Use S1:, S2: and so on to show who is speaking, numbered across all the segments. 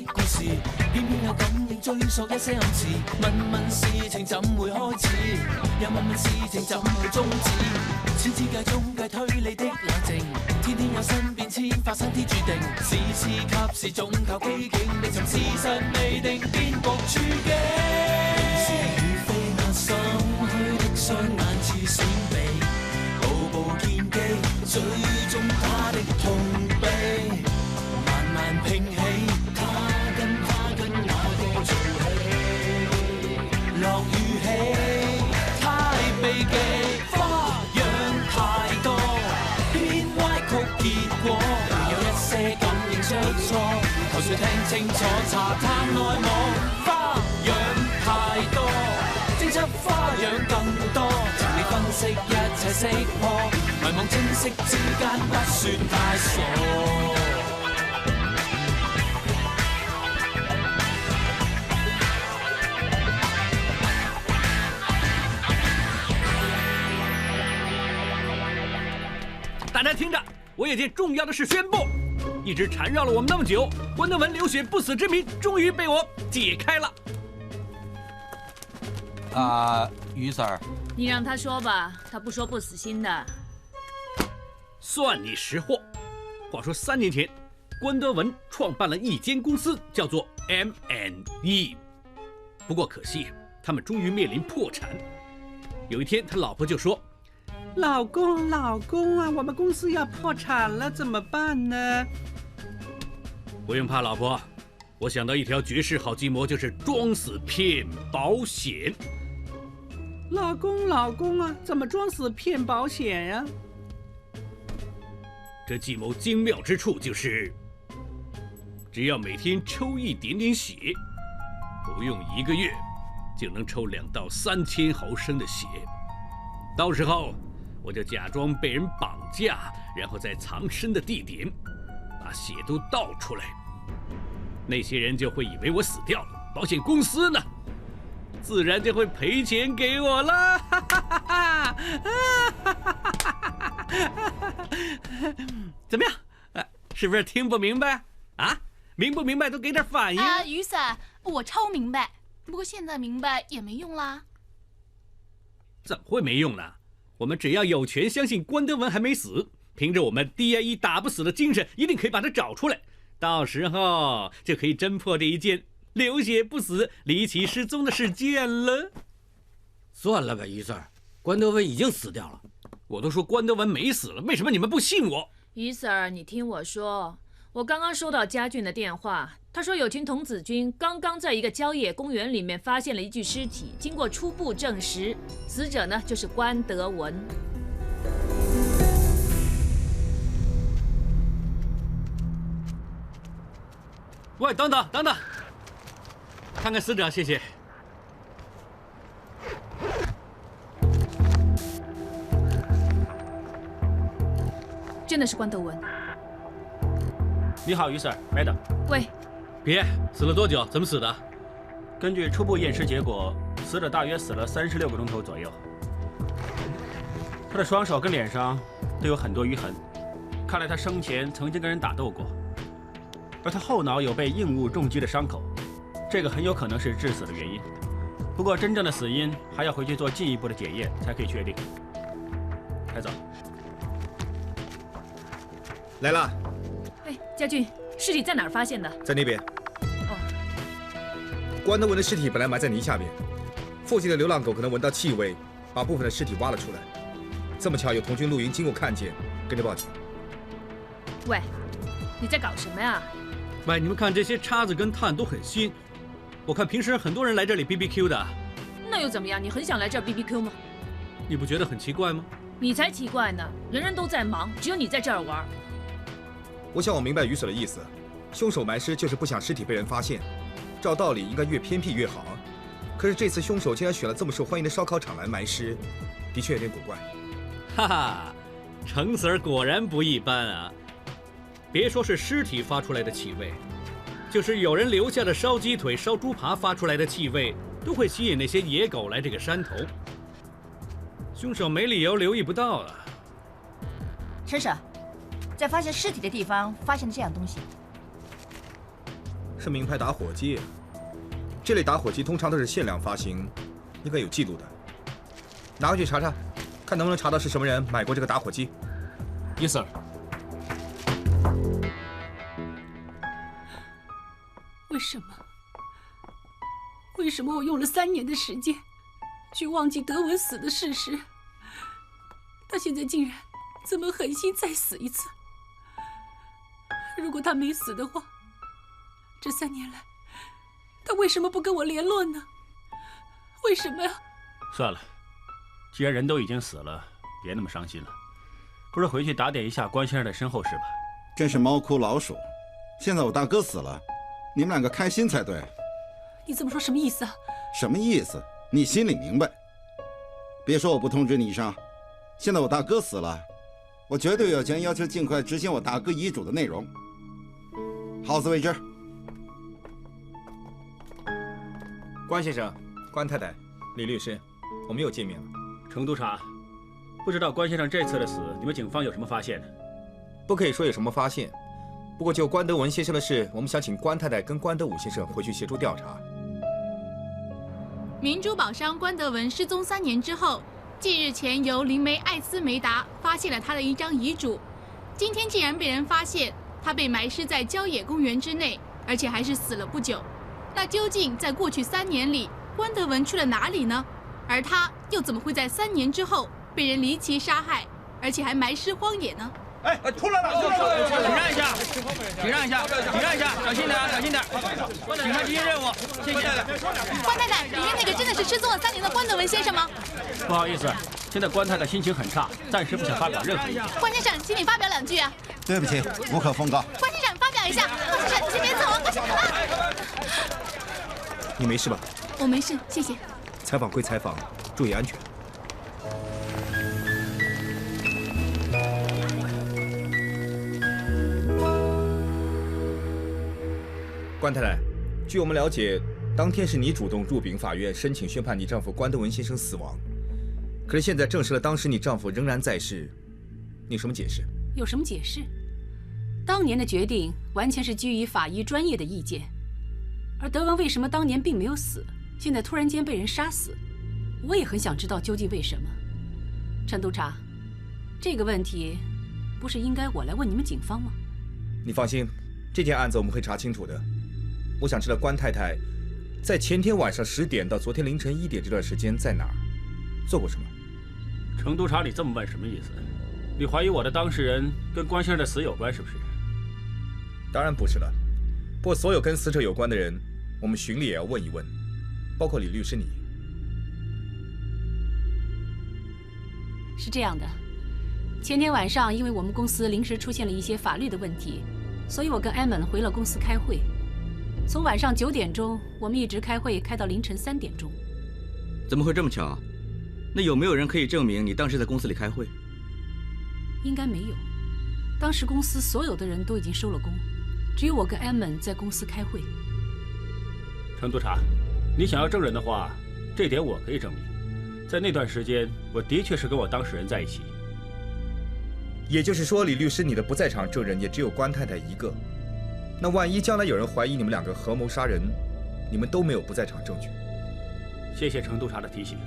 S1: 故事，偏偏有感應追溯一些暗示。問問事情怎會開始，又問問事情怎會終止。小之界中計推理的冷靜，天天有新變遷發生啲注定。時時及時總靠機警，未尋事實未定，邊局處境。是與非壓心虛的雙眼似閃避，步步見機，最終他的痛悲，慢慢拼起。他跟那個做戲，落雨起，太避忌，花樣太多，偏歪曲結果，有一些感應出錯，求誰聽清楚，查探內幕，花樣太多，偵測花樣更多，情理分析一切識破，迷惘清晰之間不算太傻。
S2: 大家听着，我有件重要的事宣布，一直缠绕了我们那么久，关德文流血不死之谜终于被我解开了。
S3: 于 Sir，
S4: 你让他说吧，他不说不死心的。
S2: 算你识货。话说3年前，关德文创办了一间公司，叫做 M&E。不过可惜，他们终于面临破产。有一天，他老婆就说：“老公啊，我们公司要破产了，怎么办呢？”不用怕，老婆，我想到一条绝世好计谋，就是装死骗保险。老公啊，怎么装死骗保险呀？这计谋精妙之处就是，只要每天抽一点点血，不用1个月，就能抽2到3千毫升的血。到时候，我就假装被人绑架，然后在藏身的地点把血都倒出来，那些人就会以为我死掉了，保险公司呢，自然就会赔钱给我了。怎么样？是不是听不明白啊？明不明白都给点反应。
S5: 雨伞，我超明白，不过现在明白也没用啦。
S2: 怎么会没用呢？我们只要有权相信关德文还没死，凭着我们 DIE 打不死的精神，一定可以把他找出来。到时候就可以侦破这一件流血不死、离奇失踪的事件了。
S3: 算了吧，于 Sir， 关德文已经死掉了。
S2: 我都说关德文没死了，为什么你们不信我？
S4: 于 Sir， 你听我说，我刚刚收到家俊的电话，他说有群童子军刚刚在一个郊野公园里面发现了一具尸体，经过初步证实，死者呢就是关德文。
S2: 喂，等等，看看死者，谢谢。
S4: 真的是关德文。
S6: 你好，于 Sir，Madam。
S4: 喂，
S2: 别，死了多久？怎么死的？
S6: 根据初步验尸结果，死者大约死了36个钟头左右。他的双手跟脸上都有很多淤痕，看来他生前曾经跟人打斗过。而他后脑有被硬物重击的伤口，这个很有可能是致死的原因。不过真正的死因还要回去做进一步的检验才可以确定。开走。
S7: 来了。
S4: 哎，家俊，尸体在哪儿发现的？
S7: 在那边。
S4: 哦。
S7: 关德文的尸体本来埋在泥下面，附近的流浪狗可能闻到气味，把部分的尸体挖了出来。这么巧有童军露营经过看见，跟着报警。
S4: 喂，你在搞什么呀？
S2: 喂，你们看这些叉子跟炭都很新，我看平时很多人来这里 BBQ 的。
S4: 那又怎么样？你很想来这儿 BBQ 吗？
S2: 你不觉得很奇怪吗？
S4: 你才奇怪呢，人人都在忙，只有你在这儿玩。
S7: 我想我明白于所的意思，凶手埋尸就是不想尸体被人发现，照道理应该越偏僻越好。可是这次凶手竟然选了这么受欢迎的烧烤场来埋尸，的确有点古怪。
S2: 哈哈，程 Sir 果然不一般啊！别说是尸体发出来的气味，就是有人留下的烧鸡腿、烧猪扒发出来的气味，都会吸引那些野狗来这个山头。凶手没理由留意不到啊。
S8: 陈婶，在发现尸体的地方发现了这样东西。
S7: 是名牌打火机。这类打火机通常都是限量发行，应该有记录的。拿回去查查，看能不能查到是什么人买过这个打火机。
S6: Yes, sir。
S8: 为什么？为什么我用了3年的时间，去忘记德文死的事实？他现在竟然这么狠心再死一次。如果他没死的话，这3年来，他为什么不跟我联络呢？为什么呀？
S6: 算了，既然人都已经死了，别那么伤心了。不如回去打点一下关先生的身后事吧。
S9: 真是猫哭老鼠。现在我大哥死了，你们2个开心才对。
S8: 你这么说什么意思啊？
S9: 什么意思？你心里明白。别说我不通知你一声，现在我大哥死了，我绝对有权要求尽快执行我大哥遗嘱的内容。好自为之。
S7: 关先生、关太太、李律师，我们又见面了。
S6: 程督察，不知道关先生这次的死，你们警方有什么发现呢？
S7: 不可以说有什么发现，不过就关德文先生的事，我们想请关太太跟关德武先生回去协助调查。
S5: 名珠宝商关德文失踪3年之后，继日前由灵媒艾斯梅达发现了他的一张遗嘱，今天竟然被人发现他被埋尸在郊野公园之内，而且还是死了不久。那究竟在过去3年里，关德文去了哪里呢？而他又怎么会在3年之后被人离奇杀害，而且还埋尸荒野呢？
S10: 哎，出来了！
S11: 请让一下，请让一下，请让一下，小心点啊，小心点！警察执行任务，谢谢。
S5: 关太太，里面那个真的是失踪了3年的关德文先生吗？
S6: 不好意思，现在关太太心情很差，暂时不想发表任何意见。
S5: 关先生，请你发表2句啊！
S9: 对不起，无可奉告。
S5: 关先生，发表一下。关先生，请别走啊！关先生。
S7: 你没事吧？
S5: 我没事，谢谢。
S7: 采访归采访，注意安全。关太太，据我们了解，当天是你主动入禀法院申请宣判你丈夫关德文先生死亡，可是现在证实了当时你丈夫仍然在世，你有什么解释？
S8: 有什么解释？当年的决定完全是基于法医专业的意见，而德文为什么当年并没有死，现在突然间被人杀死，我也很想知道究竟为什么。陈督察，这个问题不是应该我来问你们警方吗？
S7: 你放心，这件案子我们会查清楚的。我想知道关太太在前天晚上10点到昨天凌晨1点这段时间在哪儿，做过什么？
S6: 程督察，你这么问什么意思？你怀疑我的当事人跟关先生的死有关是不是？
S7: 当然不是了。不过所有跟死者有关的人，我们循例也要问一问，包括李律师你。
S8: 是这样的，前天晚上因为我们公司临时出现了一些法律的问题，所以我跟艾蒙回了公司开会。从晚上9点钟，我们一直开会开到凌晨3点钟。
S12: 怎么会这么巧？那有没有人可以证明你当时在公司里开会？
S8: 应该没有。当时公司所有的人都已经收了工，只有我跟艾蒙在公司开会。
S6: 程督察，你想要证人的话，这点我可以证明。在那段时间，我的确是跟我当事人在一起。
S7: 也就是说，李律师，你的不在场证人也只有关太太一个。那万一将来有人怀疑你们2个合谋杀人，你们都没有不在场证据。
S6: 谢谢程督察的提醒。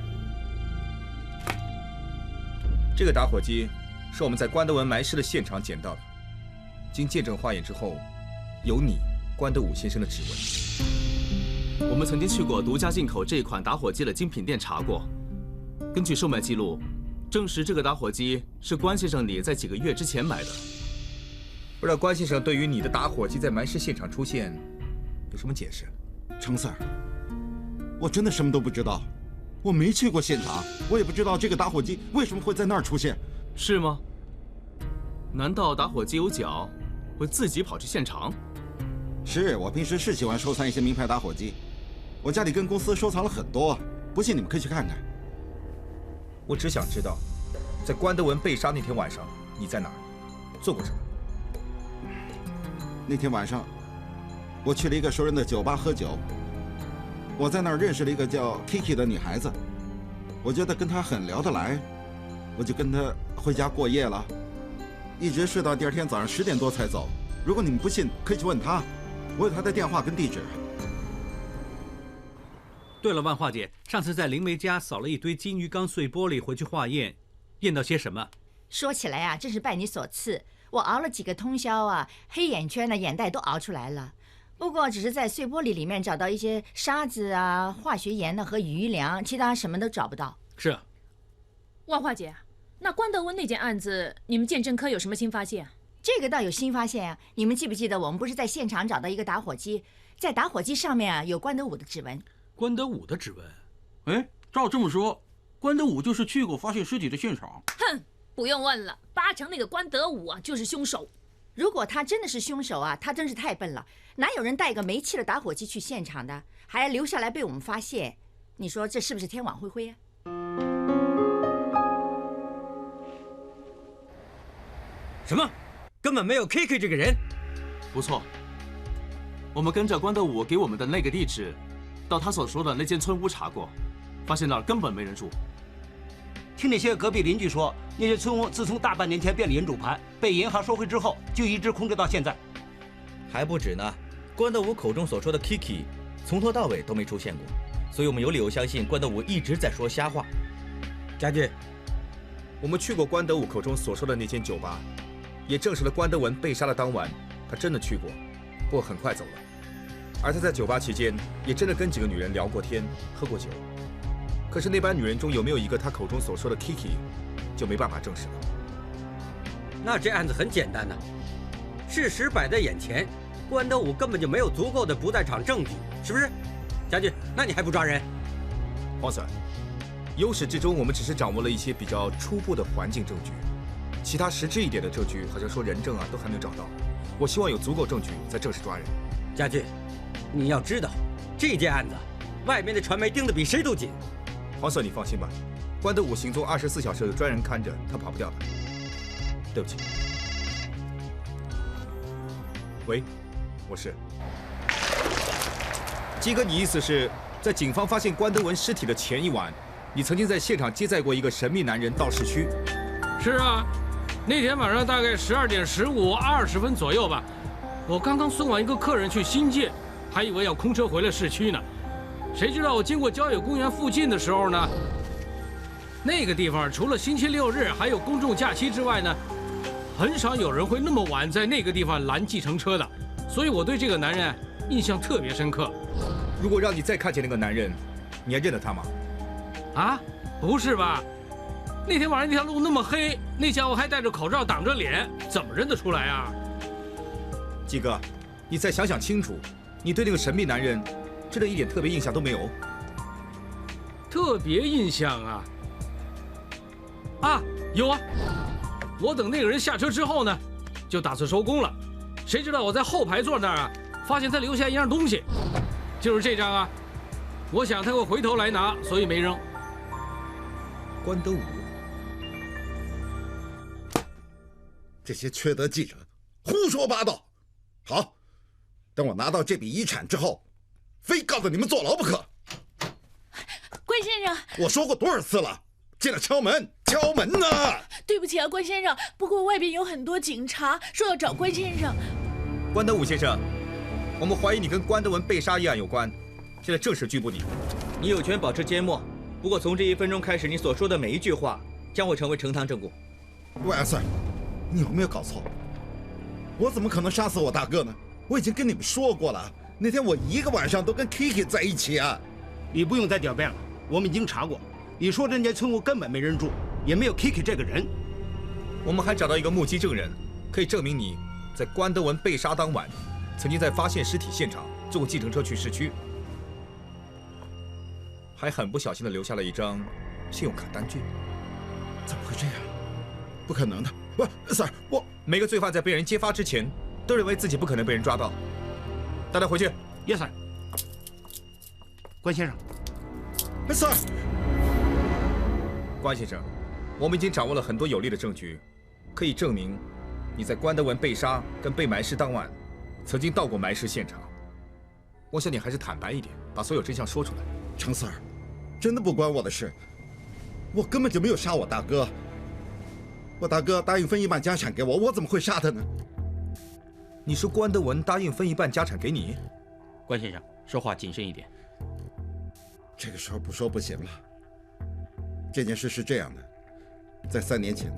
S7: 这个打火机是我们在关德文埋尸的现场捡到的，经见证化验之后，有你关德武先生的指纹。
S12: 我们曾经去过独家进口这款打火机的精品店查过，根据售卖记录，证实这个打火机是关先生你在几个月之前买的。
S7: 不知道关先生对于你的打火机在埋尸现场出现有什么解释？
S9: 程 Sir， 我真的什么都不知道，我没去过现场，我也不知道这个打火机为什么会在那儿出现。
S12: 是吗？难道打火机有脚，会自己跑去现场？
S9: 是，我平时是喜欢收藏一些名牌打火机，我家里跟公司收藏了很多，不信你们可以去看看。
S7: 我只想知道，在关德文被杀那天晚上，你在哪儿，做过什么？
S9: 那天晚上，我去了一个熟人的酒吧喝酒。我在那儿认识了一个叫 Kiki 的女孩子，我觉得跟她很聊得来，我就跟她回家过夜了，一直睡到第2天早上10点多才走。如果你们不信，可以去问她。我有他的电话跟地址。
S2: 对了，万化姐，上次在灵梅家扫了一堆金鱼缸碎玻璃回去化验，验到些什么？
S10: 说起来啊，真是拜你所赐，我熬了几个通宵啊，黑眼圈呢、眼袋都熬出来了。不过只是在碎玻璃里面找到一些沙子啊、化学盐呢和余粮，其他什么都找不到。
S2: 是。
S4: 万化姐，那关德温那件案子，你们鉴证科有什么新发现？
S10: 这个倒有新发现啊！你们记不记得我们不是在现场找到一个打火机，在打火机上面啊有关德武的指纹。
S2: 关德武的指纹？
S11: 哎，照这么说，关德武就是去过发现尸体的现场。
S4: 哼，不用问了，8成那个关德武啊就是凶手。
S10: 如果他真的是凶手啊，他真是太笨了，哪有人带个没气的打火机去现场的，还留下来被我们发现？你说这是不是天网恢恢啊？
S3: 什么？根本没有 Kiki 这个人？
S12: 不错，我们跟着关德武给我们的那个地址，到他所说的那间村屋查过，发现那儿根本没人住。
S13: 听那些隔壁邻居说，那些村屋自从大半年前变了银主盘，被银行收回之后，就一直空着到现在。
S14: 还不止呢，关德武口中所说的 Kiki， 从头到尾都没出现过，所以我们有理由相信关德武一直在说瞎话。
S7: 家俊，我们去过关德武口中所说的那间酒吧，也证实了关德文被杀的当晚，他真的去过，不过很快走了。而他在酒吧期间，也真的跟几个女人聊过天，喝过酒。可是那班女人中有没有一个他口中所说的 Kiki， 就没办法证实了。
S3: 那这案子很简单呐，事实摆在眼前，关德武根本就没有足够的不在场证据，是不是？家俊，那你还不抓人？
S7: 黄 Sir， 由始至终我们只是掌握了一些比较初步的环境证据，其他实质一点的证据，好像说人证啊，都还没有找到。我希望有足够证据再正式抓人。
S3: 家俊，你要知道，这件案子外面的传媒盯得比谁都紧。
S7: 黄 Sir， 你放心吧，关德武行踪24小时有专人看着，他跑不掉的。对不起。喂，我是鸡哥，你意思是在警方发现关德文尸体的前一晚，你曾经在现场接载过一个神秘男人到市区？
S15: 是啊，那天晚上大概12点15、20分左右吧，我刚刚送完一个客人去新界，还以为要空车回了市区呢。谁知道我经过郊野公园附近的时候呢，那个地方除了星期6日还有公众假期之外呢，很少有人会那么晚在那个地方拦计程车的，所以我对这个男人印象特别深刻。
S7: 如果让你再看见那个男人，你还认得他吗？
S15: 啊，不是吧？那天晚上那条路那么黑，那家伙还戴着口罩挡着脸，怎么认得出来啊？
S7: 鸡哥，你再想想清楚，你对那个神秘男人真的一点特别印象都没有？
S15: 特别印象啊？啊，有啊！我等那个人下车之后呢，就打算收工了。谁知道我在后排座那儿啊，发现他留下一样东西，就是这张啊。我想他会回头来拿，所以没扔。
S7: 关德武，
S9: 这些缺德记者胡说八道！好，等我拿到这笔遗产之后，非告诉你们坐牢不可。
S16: 关先生，
S9: 我说过多少次了，进来敲门，敲门呢！
S16: 对不起啊，关先生，不过外边有很多警察说要找关先生。
S7: 关德武先生，我们怀疑你跟关德文被杀一案有关，现在正式拘捕你。
S14: 你有权保持缄默，不过从这1分钟开始，你所说的每一句话将会成为呈堂证供。
S9: 喂，Sir，你有没有搞错？我怎么可能杀死我大哥呢？我已经跟你们说过了，那天我一个晚上都跟 Kiki 在一起啊。
S13: 你不用再狡辩了，我们已经查过，你说这间村屋根本没人住，也没有 Kiki 这个人。
S7: 我们还找到一个目击证人，可以证明你在关德文被杀当晚，曾经在发现尸体现场坐过计程车去市区，还很不小心的留下了一张信用卡单据。
S9: 怎么会这样？不可能的！不 ，Sir， 我
S7: 每个罪犯在被人揭发之前，都认为自己不可能被人抓到。带他回去。
S13: Yes， Sir。关先生
S9: ，Sir。
S7: 关先生，我们已经掌握了很多有力的证据，可以证明你在关德文被杀跟被埋尸当晚，曾经到过埋尸现场。我想你还是坦白一点，把所有真相说出来。
S9: 程 Sir， 真的不关我的事，我根本就没有杀我大哥。我大哥答应分1半家产给我，我怎么会杀他呢？
S7: 你说关德文答应分一半家产给你？
S13: 关先生，说话谨慎一点。
S9: 这个时候不说不行了。这件事是这样的，在3年前，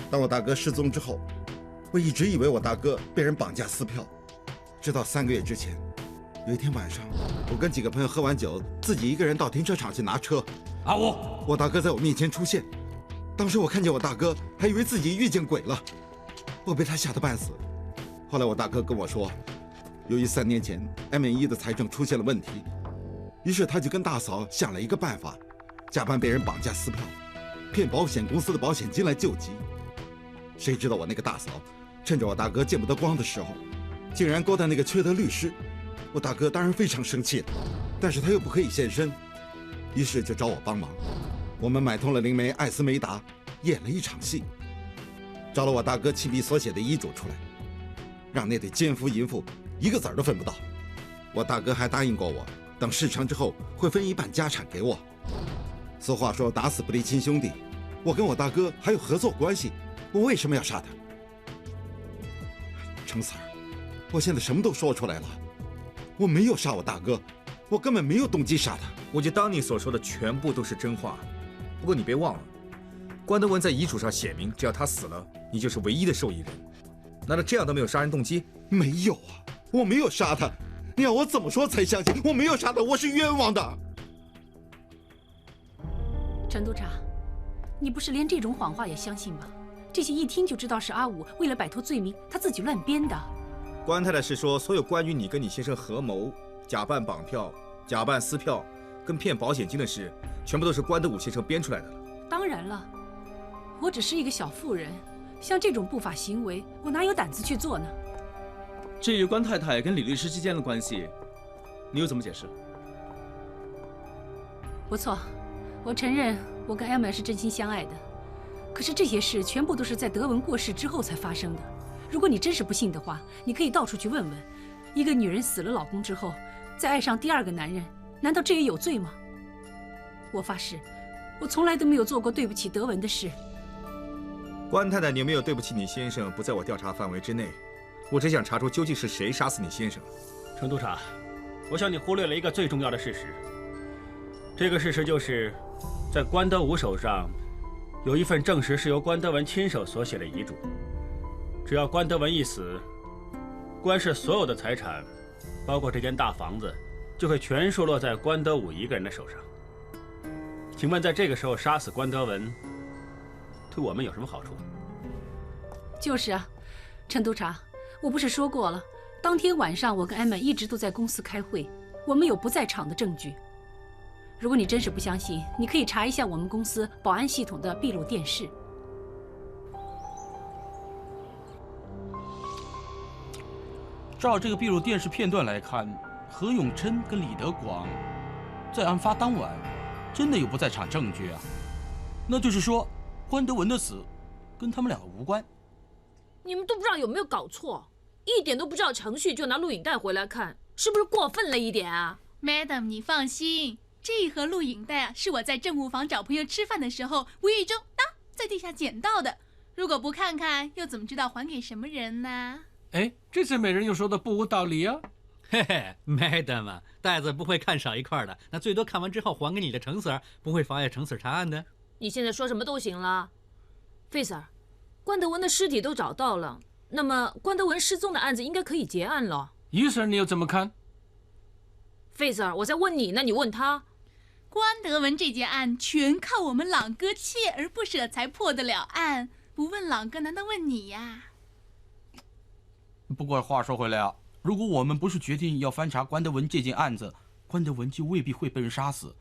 S9: 当我大哥失踪之后，我一直以为我大哥被人绑架撕票，直到3个月之前，有一天晚上，我跟几个朋友喝完酒，自己一个人到停车场去拿车。
S13: 阿武，
S9: 我大哥在我面前出现，当时我看见我大哥，还以为自己遇见鬼了，我被他吓得半死。后来我大哥跟我说，由于3年前 M&E 的财政出现了问题，于是他就跟大嫂想了一个办法，假扮被人绑架撕票，骗保险公司的保险金来救急。谁知道我那个大嫂趁着我大哥见不得光的时候，竟然勾搭那个缺德律师。我大哥当然非常生气了，但是他又不可以现身，于是就找我帮忙。我们买通了灵媒艾斯梅达，演了一场戏，找了我大哥亲笔所写的遗嘱出来，让那对奸夫淫妇一个子儿都分不到。我大哥还答应过我，等事成之后会分一半家产给我。俗话说打死不离亲兄弟，我跟我大哥还有合作关系，我为什么要杀他？程 Sir， 我现在什么都说出来了，我没有杀我大哥，我根本没有动机杀他。
S7: 我就当你所说的全部都是真话。不过你别忘了，关德文在遗嘱上写明，只要他死了，你就是唯一的受益人。难道这样都没有杀人动机？
S9: 没有啊，我没有杀他。你要我怎么说才相信我没有杀他？我是冤枉的。
S8: 陈督察，你不是连这种谎话也相信吗？这些一听就知道是阿武为了摆脱罪名，他自己乱编的。
S7: 关太太是说，所有关于你跟你先生合谋、假扮绑票、假扮撕票、跟骗保险金的事，全部都是关德武先生编出来的了。
S8: 当然了，我只是一个小妇人，像这种不法行为，我哪有胆子去做呢？
S12: 至于关太太跟李律师之间的关系，你又怎么解释？
S8: 不错，我承认我跟艾曼是真心相爱的，可是这些事全部都是在德文过世之后才发生的。如果你真是不信的话，你可以到处去问问，一个女人死了老公之后，再爱上第二个男人，难道这也有罪吗？我发誓，我从来都没有做过对不起德文的事。
S7: 关太太，你有没有对不起你先生不在我调查范围之内？我只想查出究竟是谁杀死你先生。
S6: 程督察，我想你忽略了一个最重要的事实。这个事实就是，在关德武手上有一份证实是由关德文亲手所写的遗嘱。只要关德文一死，关氏所有的财产，包括这间大房子，就会全数落在关德武一个人的手上。请问，在这个时候杀死关德文，对我们有什么好处？
S8: 就是啊，陈督察，我不是说过了，当天晚上我跟艾曼一直都在公司开会，我们有不在场的证据。如果你真是不相信，你可以查一下我们公司保安系统的闭路电视。
S13: 照这个闭路电视片段来看，何永琛跟李德广在案发当晚真的有不在场证据啊。那就是说，关德文的死跟他们两个无关。
S4: 你们都不知道有没有搞错？一点都不知道程序就拿录影带回来看，是不是过分了一点啊
S5: ？Madam， 你放心，这一盒录影带啊，是我在政务房找朋友吃饭的时候无意中在地下捡到的。如果不看看，又怎么知道还给什么人呢？
S15: 哎，这次美人又说的不无道理啊！
S2: 嘿嘿 ，Madam 啊，袋子不会看少一块的，那最多看完之后还给你的程 Sir， 不会妨碍程 Sir 查案的。
S4: 你现在说什么都行了，费 Sir， 关德文的尸体都找到了，那么关德文失踪的案子应该可以结案了。
S15: 于 Sir， 你又怎么看？
S4: 费 Sir， 我在问你，那你问他。
S5: 关德文这件案全靠我们朗哥锲而不舍才破得了案，不问朗哥，难道问你呀？
S13: 不过话说回来啊，如果我们不是决定要翻查关德文这件案子，关德文就未必会被人杀死。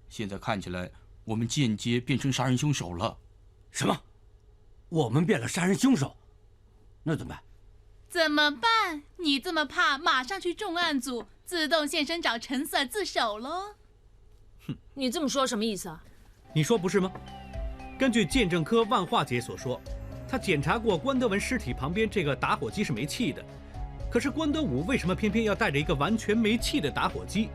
S13: 现在看起来，我们间接变成杀人凶手了。
S3: 什么？我们变了杀人凶手？那怎么办？
S5: 怎么办？你这么怕，马上去重案组自动现身找陈 Sir 自首喽。
S4: 哼，你这么说什么意思啊？
S2: 你说不是吗？根据鉴证科万化姐所说，他检查过关德文尸体旁边这个打火机是没气的，可是关德武为什么偏偏要带着一个完全没气的打火机？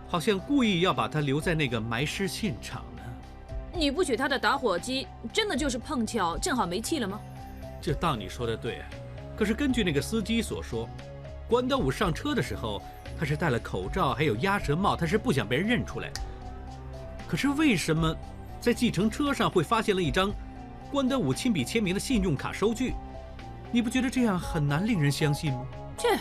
S2: 好像故意要把他留在那个埋尸现场呢。
S4: 你不许他的打火机真的就是碰巧正好没气了吗？
S2: 这当你说的对，可是根据那个司机所说，关德武上车的时候，他是戴了口罩，还有鸭舌帽，他是不想被人认出来。可是为什么在计程车上会发现了一张关德武亲笔签名的信用卡收据？你不觉得这样很难令人相信吗？
S4: 切，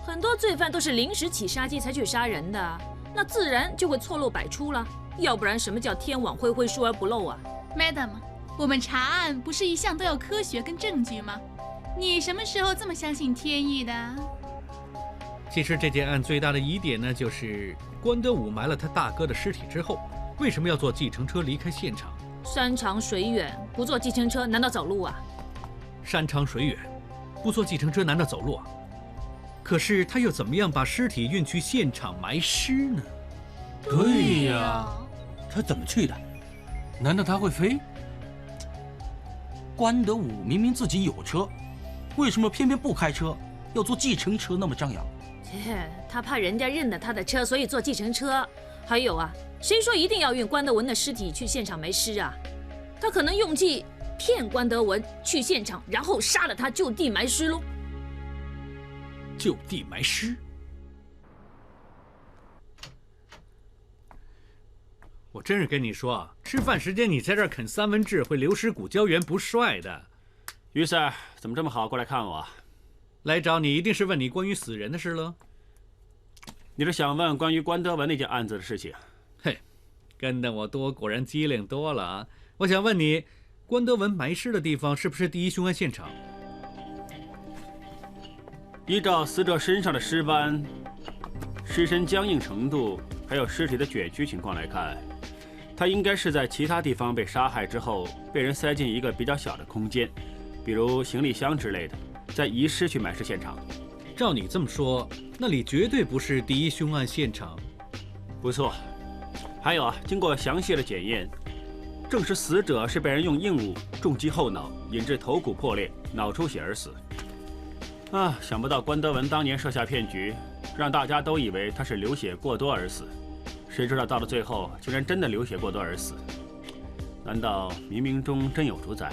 S4: 很多罪犯都是临时起杀机才去杀人的，那自然就会错漏百出了。要不然什么叫天网恢恢，疏而不漏啊
S5: ？Madam， 我们查案不是一向都有科学跟证据吗？你什么时候这么相信天意的？
S2: 其实这件案最大的疑点呢，就是关德武埋了他大哥的尸体之后，为什么要坐计程车离开现场？
S4: 山长水远，不坐计程车难道走路啊？
S2: 山长水远，不坐计程车难道走路啊？可是他又怎么样把尸体运去现场埋尸呢？
S13: 对呀，他怎么去的？难道他会飞？关德武明明自己有车，为什么偏偏不开车，要坐计程车那么张扬？
S4: 他怕人家认得他的车，所以坐计程车。还有啊，谁说一定要运关德文的尸体去现场埋尸啊？他可能用计骗关德文去现场，然后杀了他，就地埋尸喽。
S2: 就地埋尸？我真是跟你说啊，吃饭时间你在这儿啃三文治，会流失骨胶原，不帅的。
S6: 于 Sir， 怎么这么好，过来看我？
S2: 来找你一定是问你关于死人的事了。
S6: 你是想问关于关德文那件案子的事情？
S2: 嘿，跟得我多，果然机灵多了啊！我想问你，关德文埋尸的地方是不是第一凶案现场？
S6: 依照死者身上的尸斑、尸身僵硬程度，还有尸体的卷曲情况来看，他应该是在其他地方被杀害之后，被人塞进一个比较小的空间，比如行李箱之类的，再移尸去埋尸现场。
S2: 照你这么说，那里绝对不是第一凶案现场。
S6: 不错，还有啊，经过详细的检验，证实死者是被人用硬物重击后脑，引致头骨破裂、脑出血而死。啊，想不到关德文当年设下骗局，让大家都以为他是流血过多而死，谁知道到了最后，竟然真的流血过多而死。难道冥冥中真有主宰？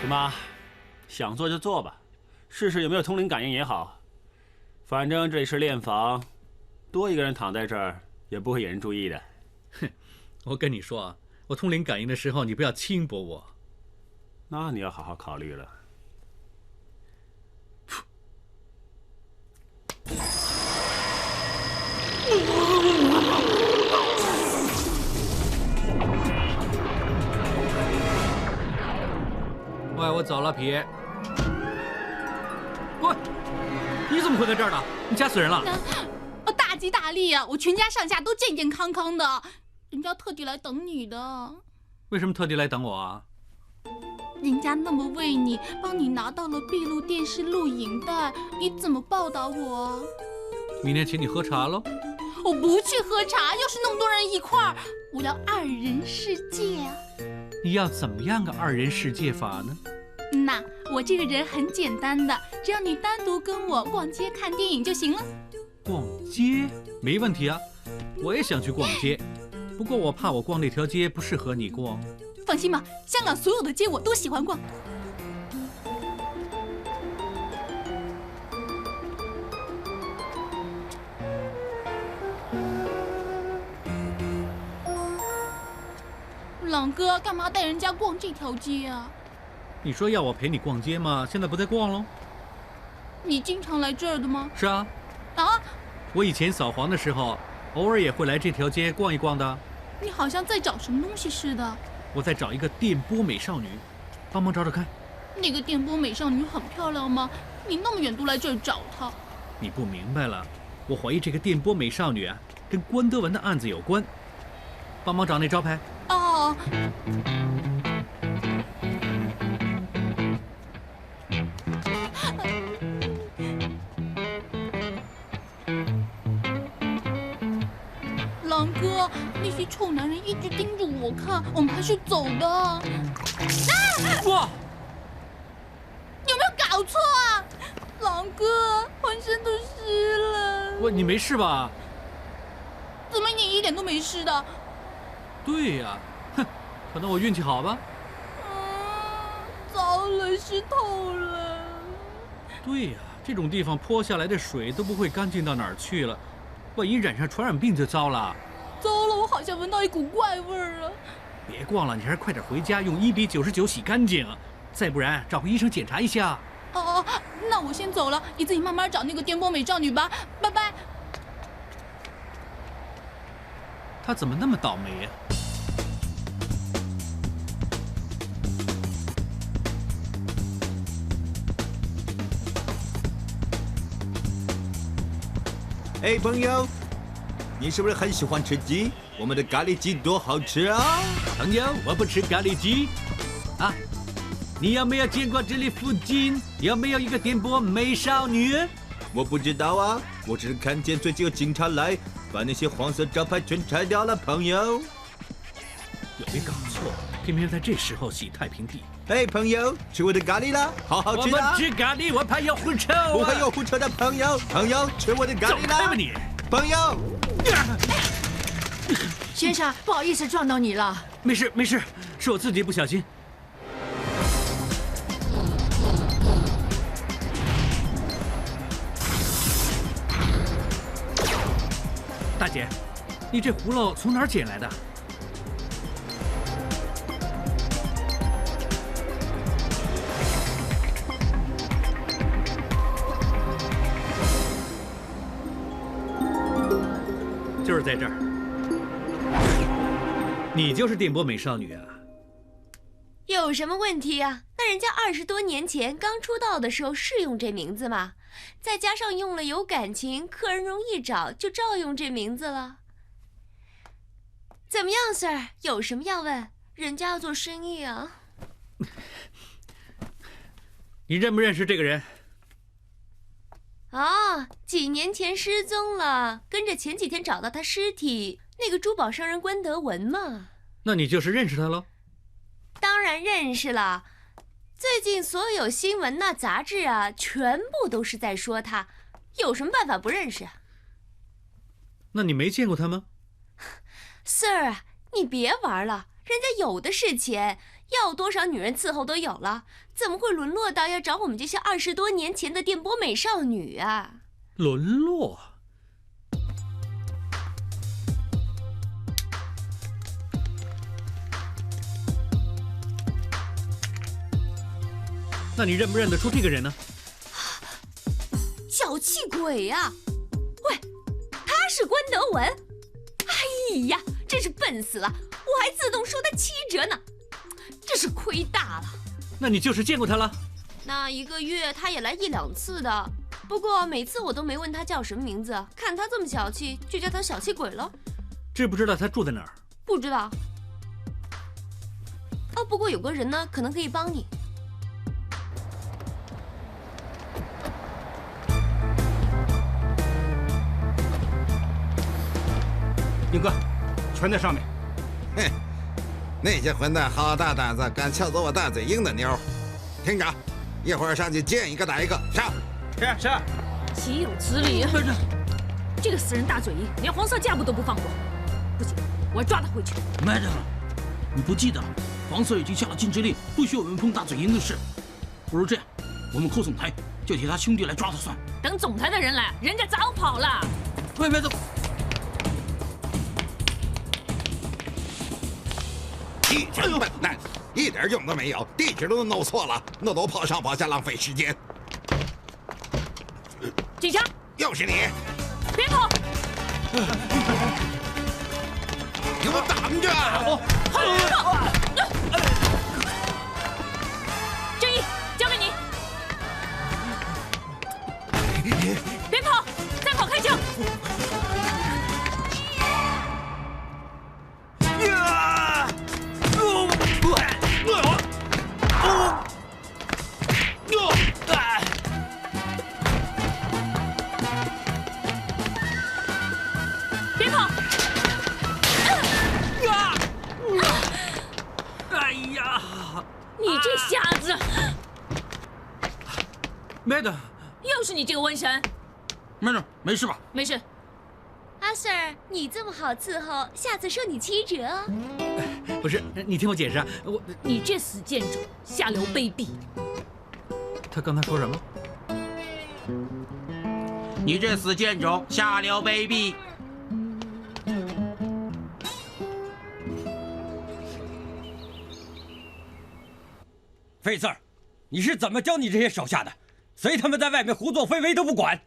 S6: 什么？想做就做吧，试试有没有通灵感应也好。反正这里是练房，多一个人躺在这儿也不会引人注意的。
S2: 哼，我跟你说啊，我通灵感应的时候，你不要轻薄我。
S6: 那你要好好考虑了。
S2: 喂，我走了，皮。喂，你怎么会在这儿呢？你吓死人了！
S5: 我大吉大利啊！我全家上下都健健康康的，人家特地来等你的。
S2: 为什么特地来等我啊？
S5: 人家那么为你，帮你拿到了闭路电视录影带，你怎么报答我啊？
S2: 明天请你喝茶喽。
S5: 我不去喝茶，要是那么多人一块儿，我要二人世界啊！
S2: 你要怎么样个二人世界法呢？
S5: 那我这个人很简单的，只要你单独跟我逛街看电影就行了。
S2: 逛街没问题啊，我也想去逛街，不过我怕我逛那条街不适合你逛。
S5: 放心吧，香港所有的街我都喜欢逛。朗哥，干嘛带人家逛这条街啊？
S2: 你说要我陪你逛街吗？现在不在逛喽。
S5: 你经常来这儿的吗？
S2: 是啊。
S5: 啊？
S2: 我以前扫黄的时候，偶尔也会来这条街逛一逛的。
S5: 你好像在找什么东西似的。
S2: 我在找一个电波美少女，帮忙找找看。
S5: 那个电波美少女很漂亮吗？你那么远都来这儿找她。
S2: 你不明白了，我怀疑这个电波美少女啊，跟关德文的案子有关。帮忙找那招牌。
S5: 哦。狼哥，那些臭男人一直盯着我看，我们还是走吧。
S2: 哇！
S5: 有没有搞错啊？狼哥，浑身都湿了。
S2: 喂，你没事吧？
S5: 点都没湿的。
S2: 对呀，哼，可能我运气好吧。
S5: 糟了，湿透了。
S2: 对呀，这种地方泼下来的水都不会干净到哪儿去了，万一染上传染病就糟了。
S5: 糟了，我好像闻到一股怪味儿啊！
S2: 别逛了，你还是快点回家用1比99洗干净，再不然找个医生检查一下。
S5: 哦，那我先走了，你自己慢慢找那个电波美少女吧，拜拜。
S2: 她怎么那么倒霉呀？
S17: 哎，朋友，你是不是很喜欢吃鸡？我们的咖喱鸡多好吃啊！
S2: 朋友，我不吃咖喱鸡。啊，你有没有见过这里附近有没有一个电波美少女？
S17: 我不知道啊，我只是看见最近有警察来，把那些黄色招牌全拆掉了。朋友，
S2: 有没搞错？偏偏在这时候洗太平地。
S17: 哎，朋友，吃我的咖喱啦，好好吃的。
S2: 我不吃咖喱，我怕有狐臭。
S17: 不会有狐臭的，朋友。朋友，吃我的咖喱啦。
S2: 走开吧你！
S17: 朋友。
S10: 先生，不好意思撞到你了。
S2: 没事没事，是我自己不小心。大姐，你这葫芦从哪儿捡来的？就是在这儿。你就是电波美少女啊？
S18: 有什么问题啊？那人家20多年前刚出道的时候是用这名字吗？再加上用了有感情，客人容易找，就照用这名字了。怎么样，Sir？有什么要问？人家要做生意啊。
S2: 你认不认识这个人？
S18: 啊，几年前失踪了，跟着前几天找到他尸体那个珠宝商人关德文嘛。
S2: 那你就是认识他喽？
S18: 当然认识了。最近所有新闻呐、杂志啊，全部都是在说他，有什么办法不认识啊？
S2: 那你没见过他吗
S18: ？Sir， 你别玩了，人家有的是钱，要多少女人伺候都有了，怎么会沦落到要找我们这些20多年前的电波美少女啊？
S2: 沦落？那你认不认得出这个人呢？
S18: 小气鬼呀！喂，他是关德文。哎呀，真是笨死了！我还自动收他7折呢，真是亏大了。
S2: 那你就是见过他了？
S18: 那1个月他也来1、2次的，不过每次我都没问他叫什么名字，看他这么小气，就叫他小气鬼了。
S2: 知不知道他住在哪儿？
S18: 不知道。哦，不过有个人呢，可能可以帮你。
S13: 英哥，全在上面。
S9: 哼，那些混蛋好大胆子，敢撬走我大嘴鹰的妞！听着，一会儿上去见一个打一个，上！
S13: 是。
S4: 岂有此理！这个死人大嘴鹰，连黄色架步都不放过。不行，我要抓他回去。
S13: Madam，你不记得黄色已经下了禁制令，不许我们碰大嘴鹰的事。不如这样，我们扣总裁，叫其他兄弟来抓他算。
S4: 等总裁的人来，人家早跑了。
S13: 喂，Madam。
S9: 一群笨蛋，一点用都没有，地址都弄错了，弄得我跑上跑下，浪费时间。
S4: 警察，
S9: 又是你！
S4: 别跑！
S9: 给我挡着！
S4: 正义，交给你。别跑，再跑开枪！别跑！
S2: 哎呀！
S4: 你这瞎子
S2: ，Madam，
S4: 又是你这个瘟神。
S13: Madam，没事吧？
S4: 没事。
S18: 哎阿 Sir， 你这么好伺候，下次收你7折哦。
S2: 不是，你听我解释啊，
S4: 你这死贱种，下流卑鄙！
S2: 他刚才说什么？
S13: 你这死贱种，下流卑鄙！
S3: 费 Sir， 你是怎么教你这些手下的？随他们在外面胡作非为都不管。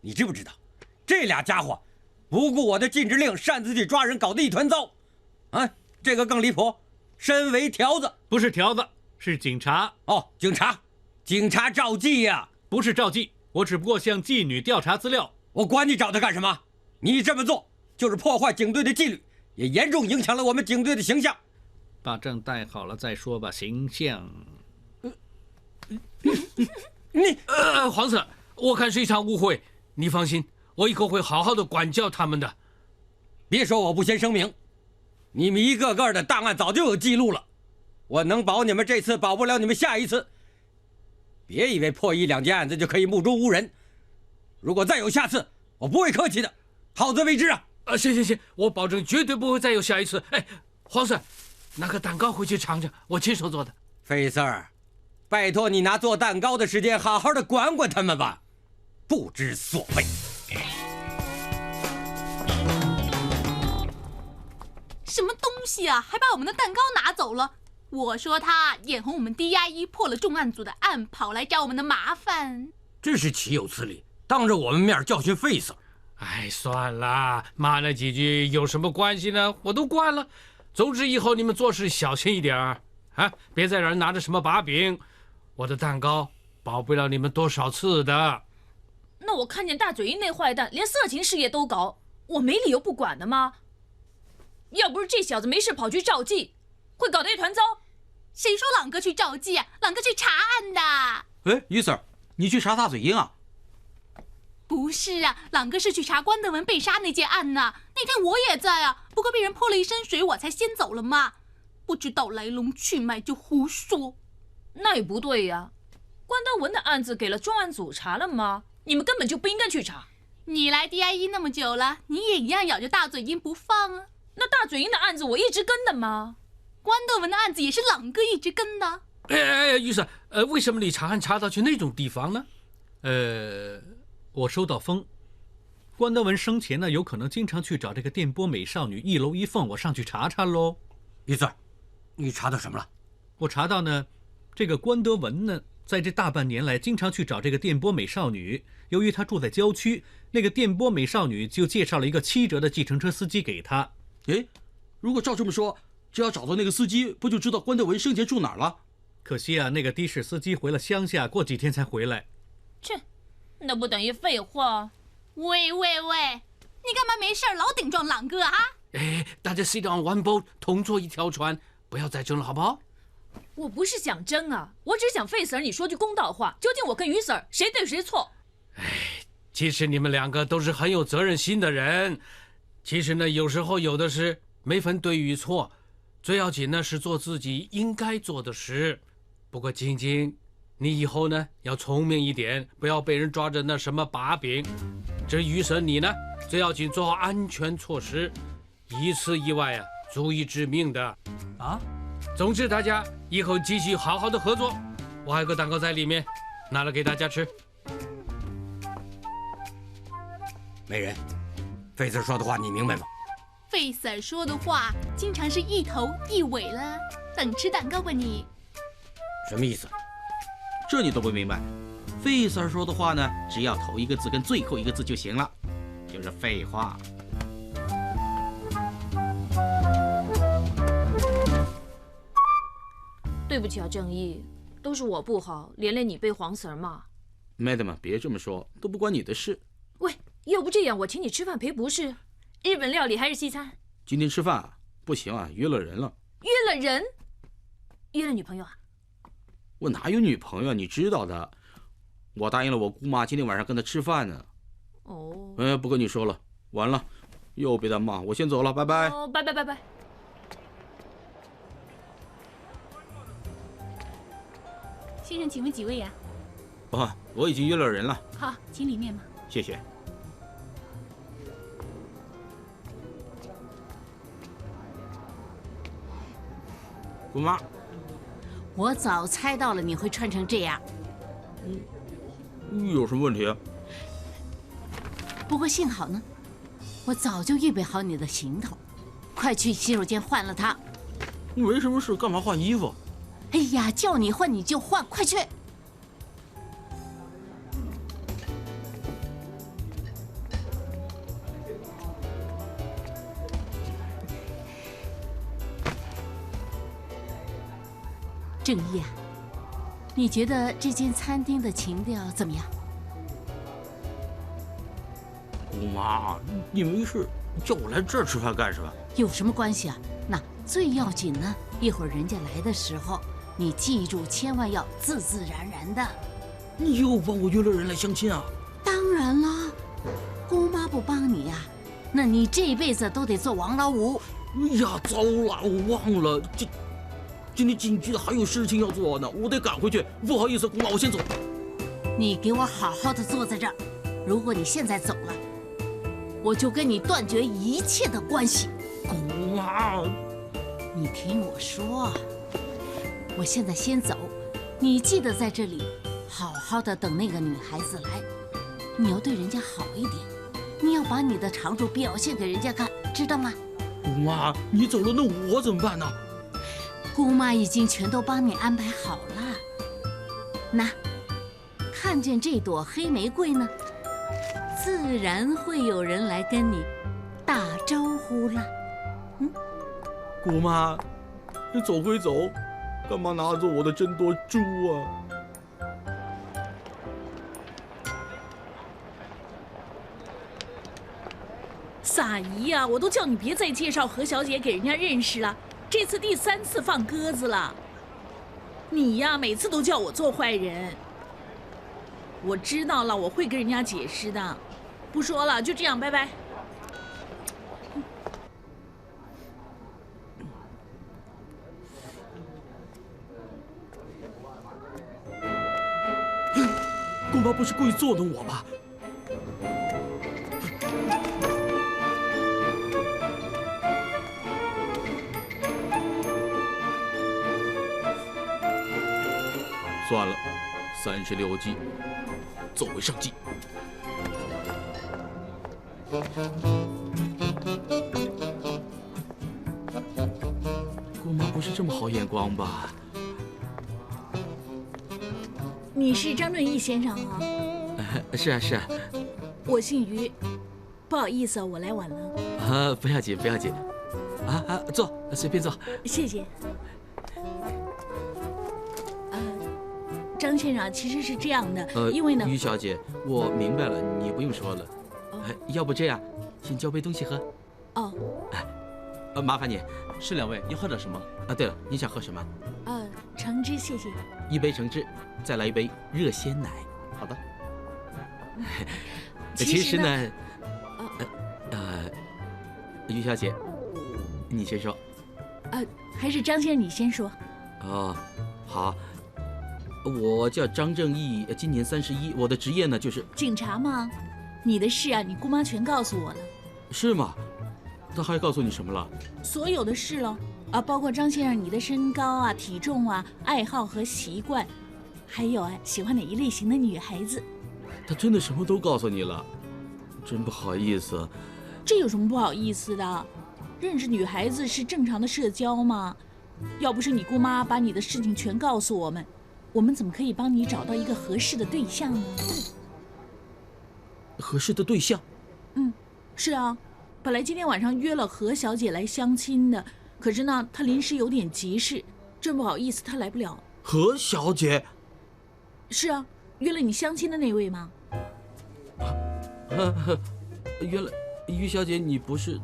S3: 你知不知道，这俩家伙不顾我的禁止令，擅自去抓人，搞得一团糟。啊，这个更离谱，身为条子，
S2: 不是条子，是警察。
S3: 哦，警察赵记呀，
S2: 不是赵记，我只不过向妓女调查资料。
S3: 我管你找他干什么？你这么做就是破坏警队的纪律，也严重影响了我们警队的形象。
S2: 把证带好了再说吧，形象。
S15: 黄 Sir， 我看是一场误会，你放心，我以后会好好的管教他们的。
S3: 别说我不先声明，你们一个个的档案早就有记录了，我能保你们这次，保不了你们下一次。别以为破1、2件案子就可以目中无人，如果再有下次，我不会客气的，好自为之啊！
S15: 行，我保证绝对不会再有下一次。哎，黄 Sir， 拿个蛋糕回去尝尝，我亲手做的。
S3: 费 Sir， 拜托你拿做蛋糕的时间好好的管管他们吧，不知所谓。
S5: 什么东西啊，还把我们的蛋糕拿走了！我说他眼红我们 DIE 破了重案组的案，跑来找我们的麻烦，
S3: 真是岂有此理！当着我们面教训费 Sir。
S15: 哎，算了，骂那几句有什么关系呢？我都惯了。总之以后你们做事小心一点啊，别再让人拿着什么把柄。我的蛋糕保不了你们多少次的。
S4: 那我看见大嘴鹰那坏蛋连色情事业都搞，我没理由不管的吗？要不是这小子没事跑去召妓，会搞得一团糟。
S5: 谁说朗哥去召妓啊？朗哥去查案的。
S13: 哎，于 Sir， 你去查大嘴鹰啊？
S5: 不是啊，朗哥是去查关德文被杀那件案呢。那天我也在啊，不过被人泼了一身水，我才先走了嘛。不知道来龙去脉就胡说，
S4: 那也不对呀。关德文的案子给了重案组查了吗？你们根本就不应该去查。
S5: 你来 DIE 那么久了，你也一样咬着大嘴鹰不放啊。
S4: 那大嘴鹰的案子我一直跟的吗？
S5: 关德文的案子也是朗哥一直跟的。
S15: 于是，为什么你查案查到去那种地方呢？
S2: 我收到风，关德文生前呢，有可能经常去找这个电波美少女一楼一凤，我上去查查喽。
S3: 于 Sir， 你查到什么了？
S2: 我查到呢，这个关德文呢，在这大半年来，经常去找这个电波美少女。由于他住在郊区，那个电波美少女就介绍了一个7折的计程车司机给他。
S13: 哎，如果照这么说，只要找到那个司机，不就知道关德文生前住哪儿了？
S2: 可惜啊，那个的士司机回了乡下，过几天才回来。
S4: 切，那不等于废话？
S5: 喂，你干嘛没事老顶撞朗哥啊？
S15: 哎，大家 sit on one boat， 同坐一条船，不要再争了，好不好？
S4: 我不是想争啊，我只想费 Sir 你说句公道话，究竟我跟于 Sir 谁对谁错？
S15: 其实你们2个都是很有责任心的人。其实呢，有时候有的事没分对与错，最要紧呢是做自己应该做的事。不过晶晶，你以后呢要聪明一点，不要被人抓着那什么把柄。至于神你呢，最要紧做好安全措施，一次意外啊，足以致命的啊。总之，大家以后继续好好的合作。我还有个蛋糕在里面，拿来给大家吃。
S3: 美人，费 Sir 说的话你明白吗？
S5: 费 Sir 说的话经常是一头一尾了。等吃蛋糕吧你。
S3: 什么意思？
S13: 这你都不明白？费 Sir 说的话呢，只要头一个字跟最后一个字就行了，就是废话。
S4: 对不起啊，正义，都是我不好，连累你被黄 Sir 骂。
S13: Madam， 别这么说，都不关你的事。
S4: 喂，要不这样，我请你吃饭赔不是？日本料理还是西餐？
S13: 今天吃饭啊？不行啊，约了人了。
S4: 约了人？约了女朋友啊？
S13: 我哪有女朋友？你知道的，我答应了我姑妈今天晚上跟她吃饭呢。
S4: 哦。
S13: 不跟你说了，完了，又被她骂，我先走了，拜拜。
S4: 哦，拜。
S5: 先生，请问几位呀？
S13: 我已经约了人了。
S5: 好，请里面吧。
S13: 谢谢。姑妈，
S19: 我早猜到了你会穿成这样。
S13: 有什么问题啊？
S19: 不过幸好呢，我早就预备好你的行头，快去洗手间换了它。
S13: 没什么事，干嘛换衣服？
S19: 哎呀，叫你换你就换，快去！正义啊，你觉得这间餐厅的情调怎么样？
S13: 姑妈，你没事叫我来这儿吃饭干什么？
S19: 有什么关系啊？那最要紧呢，一会儿人家来的时候，你记住，千万要自自然然的。
S13: 你又帮我约了人来相亲啊？
S19: 当然啦，姑妈不帮你呀，那你这辈子都得做王老五。
S13: 哎呀，糟了，我忘了，今天警局的还有事情要做呢，我得赶回去。不好意思，姑妈，我先走。
S19: 你给我好好的坐在这儿，如果你现在走了，我就跟你断绝一切的关系。
S13: 姑妈，
S19: 你听我说，我现在先走，你记得在这里好好的等那个女孩子来，你要对人家好一点，你要把你的长处表现给人家看，知道吗？
S13: 姑妈，你走了，那我怎么办呢？
S19: 姑妈已经全都帮你安排好了。那，看见这朵黑玫瑰呢，自然会有人来跟你打招呼了。
S13: 姑妈，你走归走，干嘛拿走我的真多珠啊？
S16: 撒姨呀，我都叫你别再介绍何小姐给人家认识了，这次第3次放鸽子了。你呀，每次都叫我做坏人。我知道了，我会跟人家解释的。不说了，就这样，拜拜。
S13: 姑妈不是故意作弄我吧？算了，36计，走为上计。姑妈不是这么好眼光吧？
S16: 你是张正义先生啊？
S13: 是啊，是啊。
S16: 我姓于，不好意思，我来晚了。
S13: 不要紧，不要紧。坐，随便坐。
S16: 谢谢。张先生，其实是这样的，因为呢，
S13: 于小姐，我明白了，你不用说了。要不这样，先交杯东西喝。
S16: 哦。
S12: 麻烦你，是2位要喝点什么？
S13: 对了，你想喝什么？
S16: 橙汁，谢谢。
S13: 1杯橙汁，再来1杯热鲜奶。
S12: 好的。
S13: 其实呢，于小姐，你先说。
S16: 还是张先生你先说。
S13: 哦，好。我叫张正义，今年31，我的职业呢就是
S16: 警察吗？你的事啊，你姑妈全告诉我了。
S13: 是吗？他还告诉你什么了？
S16: 所有的事喽，包括张先生你的身高啊、体重啊、爱好和习惯，还有喜欢哪一类型的女孩子。
S13: 他真的什么都告诉你了，真不好意思。
S16: 这有什么不好意思的？认识女孩子是正常的社交嘛。要不是你姑妈把你的事情全告诉我们，我们怎么可以帮你找到一个合适的对象呢？
S13: 合适的对象？
S16: 是啊，本来今天晚上约了何小姐来相亲的，可是呢，她临时有点急事，真不好意思，她来不了。
S13: 何小姐？
S16: 是啊，约了你相亲的那位吗？
S13: 原来于小姐你不是？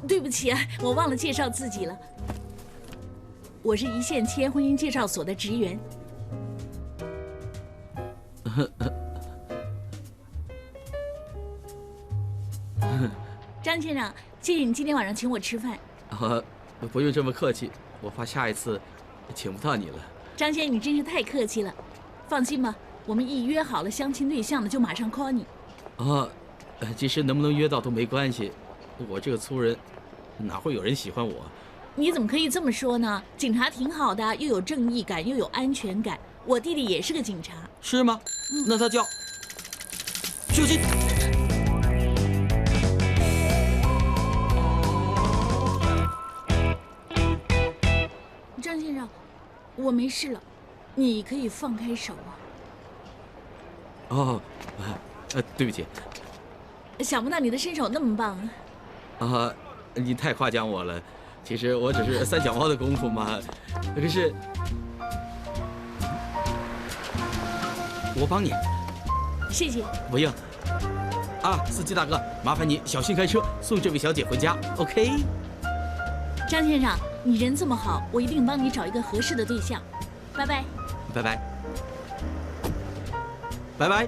S16: 对不起啊，我忘了介绍自己了。我是一线牵婚姻介绍所的职员。张先生，谢谢你今天晚上请我吃饭。
S13: 不用这么客气，我怕下一次请不到你了。
S16: 张先生，你真是太客气了。放心吧，我们一约好了相亲对象的，就马上 call 你。
S13: 其实能不能约到都没关系，我这个粗人，哪会有人喜欢我？
S16: 你怎么可以这么说呢？警察挺好的，又有正义感，又有安全感。我弟弟也是个警察。
S13: 是吗？那他叫小心。
S16: 张先生，我没事了，你可以放开手啊。
S13: 哦，对不起。
S16: 想不到你的身手那么棒
S13: 啊！你太夸奖我了。其实我只是3小猫的功夫嘛。可是我帮你。
S16: 谢谢。
S13: 不用。啊，司机大哥，麻烦你小心开车，送这位小姐回家 ，OK？
S16: 张先生，你人这么好，我一定帮你找一个合适的对象。拜拜。
S13: 拜拜。拜拜。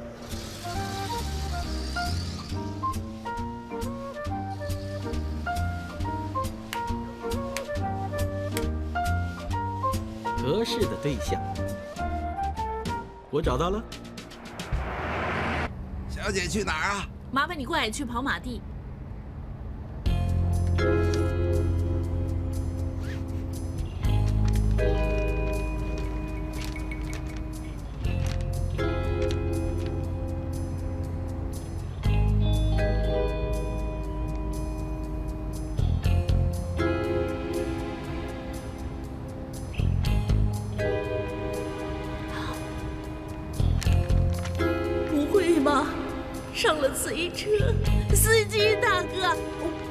S13: 合适的对象，我找到了。
S9: 小姐去哪儿啊？
S16: 麻烦你过来去跑马地。上了贼车，司机大哥，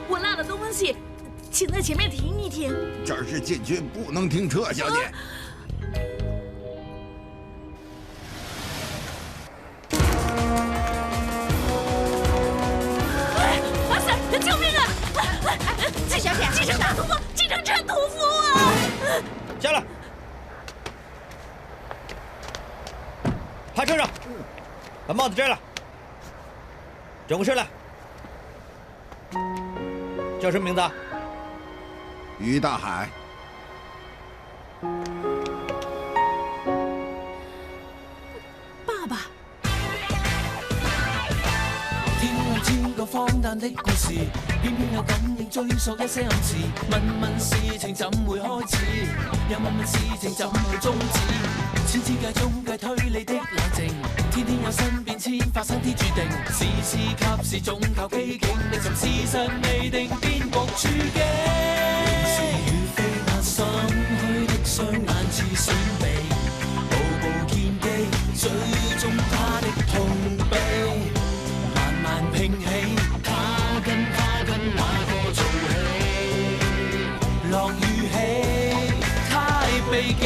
S16: 我落了东西，请在前面停一停。
S9: 这儿是禁区，不能停车，小姐。
S16: 哇塞！救命啊！
S10: 小姐，
S16: 计程车屠夫，计程车屠夫啊！
S14: 下来，趴车上，把帽子摘了。转过身来，叫什么名字？
S9: 于大海。
S16: 爸爸。
S1: 天空千個荒誕的故事，偏偏有感應追溯一些暗示。問問事情怎會開始，又問問事情怎會終止。千次計中計推理的冷靜，天天有新變遷，發生啲注定。事事及時，總靠機警，歷尋事實未定，變局處境。是與非壓心虛的雙眼似閃避，步步見機，最終他的痛悲，慢慢拼起，他跟哪個做戲？落雨起，太悲劇。